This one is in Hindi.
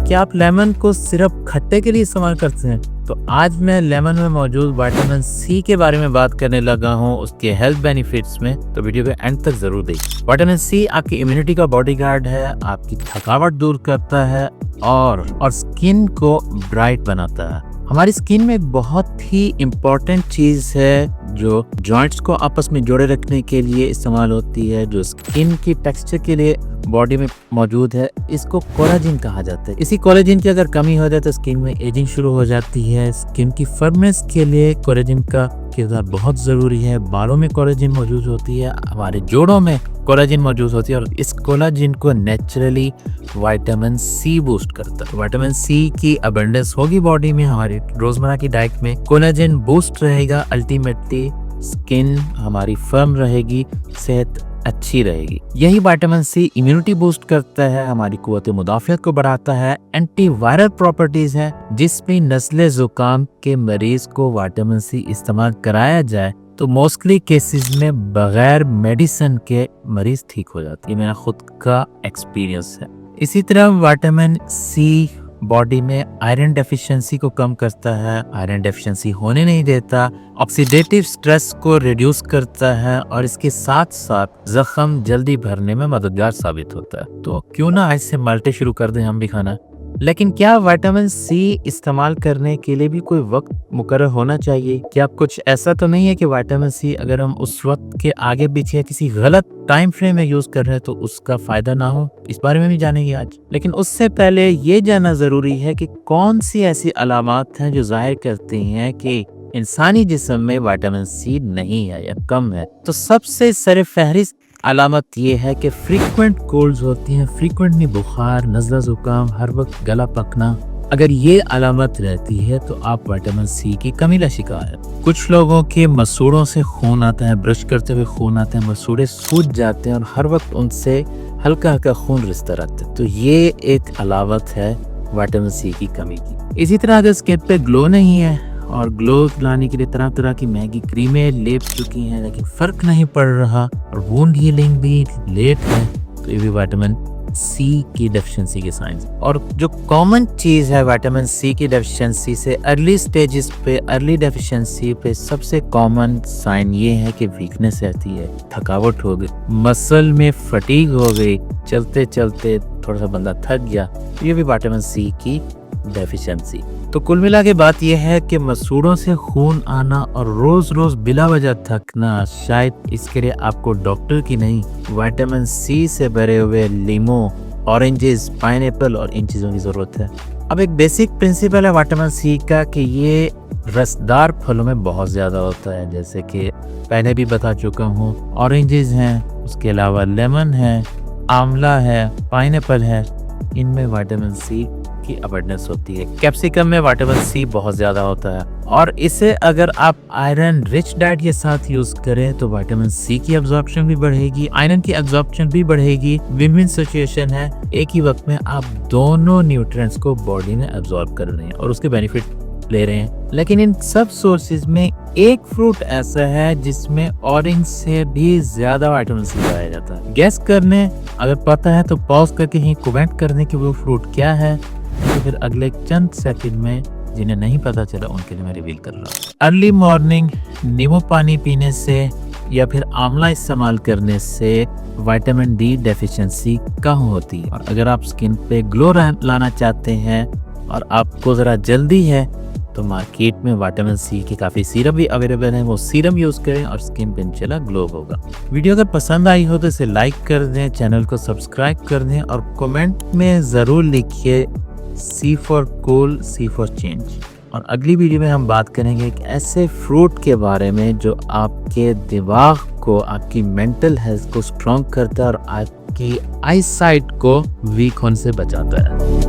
क्या आप लेमन को सिर्फ खट्टे के लिए इस्तेमाल करते हैं? तो आज मैं लेमन में मौजूद विटामिन सी के बारे में बात करने लगा हूँ, उसके हेल्थ बेनिफिट्स में। तो वीडियो के एंड तक जरूर देखिए। विटामिन सी आपकी इम्यूनिटी का बॉडीगार्ड है, आपकी थकावट दूर करता है और स्किन को ब्राइट बनाता है। हमारी स्किन में एक बहुत ही इम्पोर्टेंट चीज है जो जॉइंट्स को आपस में जोड़े रखने के लिए इस्तेमाल होती है, जो स्किन की टेक्सचर के लिए बॉडी में मौजूद है। इसको कोलाजिन कहा जाता है। इसी कोलाजिन की अगर कमी हो जाए तो स्किन में एजिंग शुरू हो जाती है। स्किन की फर्मनेस के लिए कोलाजिन का किरदार बहुत जरूरी है। बालों में कोलाजिन मौजूद होती है, हमारे जोड़ों में कोलाजिन मौजूद होती है और इस कोलाजिन को नेचुरली विटामिन सी बूस्ट करता है। विटामिन सी की अबंडेंस होगी बॉडी में, हमारी रोजमर्रा की डाइट में कोलाजिन बूस्ट रहेगा। अल्टीमेटली स्किन हमारी फर्म रहेगी, सेहत अच्छी रहेगी। यही विटामिन सी इम्यूनिटी बूस्ट करता है, हमारी कुव्वत मुदाफियत को बढ़ाता है। एंटीवायरल प्रॉपर्टीज है, जिसमें नस्ले जुकाम के मरीज को विटामिन सी इस्तेमाल कराया जाए तो मोस्टली केसेस में बगैर मेडिसिन के मरीज ठीक हो जाते हैं। ये मेरा खुद का एक्सपीरियंस है। इसी तरह विटामिन सी बॉडी में आयरन डेफिशिएंसी को कम करता है, आयरन डेफिशिएंसी होने नहीं देता, ऑक्सीडेटिव स्ट्रेस को रिड्यूस करता है और इसके साथ साथ जख्म जल्दी भरने में मददगार साबित होता है। तो क्यों ना आज से मल्टे शुरू कर दें हम भी खाना। लेकिन क्या विटामिन सी इस्तेमाल करने के लिए भी कोई वक्त मुकर्रर होना चाहिए? क्या कुछ ऐसा तो नहीं है कि विटामिन सी अगर हम उस वक्त के आगे पीछे किसी गलत टाइम फ्रेम में यूज कर रहे हैं तो उसका फायदा ना हो? इस बारे में भी जानेंगे आज। लेकिन उससे पहले ये जानना जरूरी है कि कौन सी ऐसी अलामात हैं जो जाहिर करती हैं कि इंसानी जिस्म में विटामिन सी नहीं है या कम है। तो सबसे सरफहरिस्त अलामत ये है कि फ्रीक्वेंट कोल्ड्स होती हैं, फ्रीक्वेंटली बुखार, नज़ला जुकाम, हर वक्त गला पकना। अगर ये अलामत रहती है तो आप विटामिन सी की कमी का शिकार है। कुछ लोगों के मसूड़ों से खून आता है, ब्रश करते हुए खून आता है, मसूड़े सूज जाते हैं और हर वक्त उनसे हल्का हल्का खून रिसता रहता है। तो ये एक अलामत है विटामिन सी की कमी की। इसी तरह अगर स्किन पे ग्लो नहीं है और ग्लो लाने के लिए तरह तरह की महंगी क्रीमें लेप चुकी हैं लेकिन फर्क नहीं पड़ रहा और वुंड हीलिंग भी लेट है, तो ये भी विटामिन सी की डेफिशिएंसी के साइंस। और जो कॉमन चीज है विटामिन सी की डेफिशिएंसी से अर्ली स्टेजेस पे, अर्ली डेफिशिएंसी पे सबसे कॉमन साइन ये है कि वीकनेस रहती है, थकावट हो गई, मसल में फटीग हो गई, चलते चलते थोड़ा सा बंदा थक गया, तो ये भी विटामिन सी की डेफिशिएंसी। तो कुल मिला के बात यह है कि मसूड़ों से खून आना और रोज रोज बिला वजह थकना, शायद इसके लिए आपको डॉक्टर की नहीं विटामिन सी से भरे हुए लीमो, ऑरेंजेस, पाइनएप्पल और इन चीज़ों की ज़रूरत है। अब एक बेसिक प्रिंसिपल है विटामिन सी का कि ये रसदार फलों में बहुत ज़्यादा होता है, जैसे कि पहले भी बता चुका हूँ। ऑरेंजेस हैं, उसके अलावा लेमन है, आंवला है, पाइनएप्पल है, इनमें विटामिन सी की अबंडेंस होती है। कैप्सिकम में विटामिन सी बहुत ज्यादा होता है और इसे अगर आप आयरन रिच डाइट के साथ यूज करें तो विटामिन सी की एब्जॉर्प्शन भी बढ़ेगी, आयरन की एब्जॉर्प्शन भी बढ़ेगी। विन विन सिचुएशन है, एक ही वक्त में आप दोनों न्यूट्रिएंट्स को बॉडी में एब्जॉर्ब कर रहे हैं और उसके बेनिफिट ले रहे हैं। लेकिन इन सब सोर्सेज में एक फ्रूट ऐसा है जिसमें ऑरेंज से भी ज्यादा विटामिन सी पाया जाता है। गेस करने, अगर पता है तो पॉज करके ही कमेंट करने कि वो फ्रूट क्या है, तो फिर अगले चंद सेकंड में जिन्हें नहीं पता चला उनके लिए मैं रिवील कर रहा हूँ। अर्ली मॉर्निंग नींबू पानी पीने से या फिर आंवला इस्तेमाल करने से विटामिन डी डेफिशिएंसी कम होती है। और अगर आप स्किन पे ग्लो लाना चाहते हैं और आपको ज़रा जल्दी है तो मार्केट में विटामिन सी की काफ़ी सीरम भी अवेलेबल है, वो सीरम यूज़ करें और स्किन पे इंशाल्लाह ग्लो होगा। वीडियो अगर पसंद आई हो तो इसे लाइक कर दें, चैनल को सब्सक्राइब कर दें और कमेंट में ज़रूर लिखिए C for cool, C for change। और अगली वीडियो में हम बात करेंगे एक ऐसे फ्रूट के बारे में जो आपके दिमाग को, आपकी मेंटल हेल्थ को स्ट्रॉन्ग करता है और आपकी आई साइट को वीक होने से बचाता है।